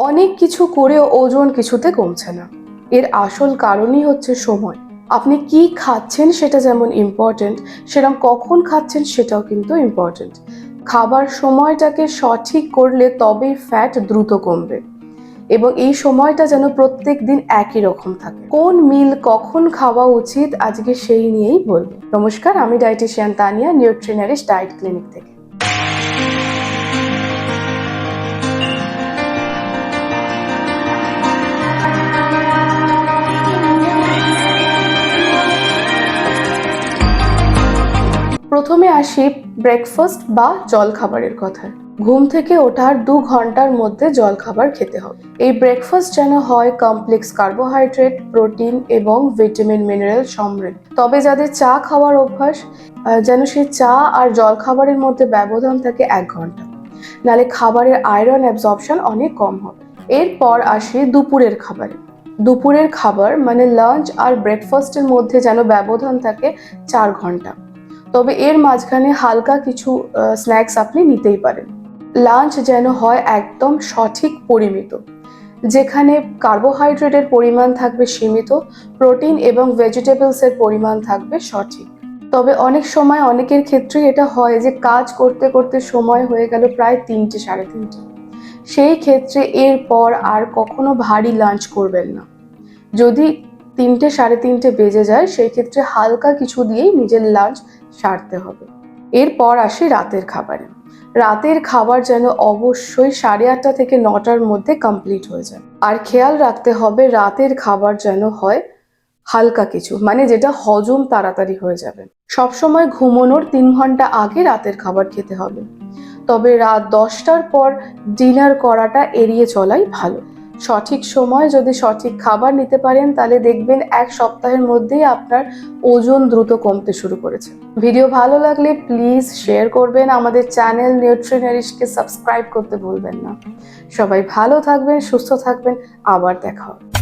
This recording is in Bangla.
অনেক কিছু করেও ওজন কিছুতে কমছে না। এর আসল কারণই হচ্ছে সময়। আপনি কি খাচ্ছেন সেটা যেমন ইম্পর্টেন্ট, সেরকম কখন খাচ্ছেন সেটাও কিন্তু ইম্পর্টেন্ট। খাবার সময়টাকে সঠিক করলে তবেই ফ্যাট দ্রুত কমবে, এবং এই সময়টা যেন প্রত্যেক দিন একই রকম থাকে। কোন মিল কখন খাওয়া উচিত আজকে সেই নিয়েই বলবো। নমস্কার, আমি ডায়েটিশিয়ান তানিয়া, নিউট্রিনারিশ ডায়েট ক্লিনিক থেকে। প্রথমে আসি ব্রেকফাস্ট বা জলখাবারের কথায়। ঘুম থেকে ওঠার 2 ঘন্টার মধ্যে জলখাবার খেতে হবে। এই ব্রেকফাস্ট যেন হয় কমপ্লেক্স কার্বোহাইড্রেট, প্রোটিন এবং ভিটামিন মিনারেল সমৃদ্ধ। তবে যাদের চা খাওয়ার অভ্যাস, যেন সেই চা আর জলখাবারের মধ্যে ব্যবধান থাকে 1 ঘন্টা, নাহলে খাবারের আয়রন অ্যাবজর্পশন অনেক কম হবে। এরপর আসি দুপুরের খাবারে। দুপুরের খাবার মানে লাঞ্চ আর ব্রেকফাস্টের মধ্যে যেন ব্যবধান থাকে 4 ঘন্টা। তবে এর মাঝখানে হালকা কিছু স্ন্যাক্স আপনি নিতেই পারেন। লাঞ্চ যেন হয় একদম সঠিক পরিমিত, যেখানে কার্বোহাইড্রেটের পরিমাণ থাকবে সীমিত, প্রোটিন এবং ভেজিটেবলসের পরিমাণ থাকবে সঠিক। তবে অনেক সময় অনেকের ক্ষেত্রেই এটা হয় যে কাজ করতে করতে সময় হয়ে গেল প্রায় 3টে, সাড়ে 3টে। সেই ক্ষেত্রে এরপর আর কখনো ভারী লাঞ্চ করবেন না। যদি 3টে, সাড়ে 3টে বেজে যায়, সেই ক্ষেত্রে হালকা কিছু দিয়েই নিজের লাঞ্চ সারতে হবে। এরপর আসি রাতের খাবারে। রাতের খাবার যেন অবশ্যই 8:30 থেকে 9টার মধ্যে কমপ্লিট হয়ে যায়। আর খেয়াল রাখতে হবে রাতের খাবার যেন হয় হালকা কিছু, মানে যেটা হজম তাড়াতাড়ি হয়ে যাবে। সবসময় ঘুমানোর 3 ঘন্টা আগে রাতের খাবার খেতে হবে। তবে রাত 10টার পর ডিনার করাটা এড়িয়ে চলাই ভালো। সঠিক সময় যদি সঠিক খাবার নিতে পারেন, তাহলে দেখবেন 1 সপ্তাহের মধ্যেই আপনার ওজন দ্রুত কমতে শুরু করেছে। ভিডিও ভালো লাগলে প্লিজ শেয়ার করবেন। আমাদের চ্যানেল নিউট্রিনারিশকে সাবস্ক্রাইব করতে ভুলবেন না। সবাই ভালো থাকবেন, সুস্থ থাকবেন। আবার দেখা হবে।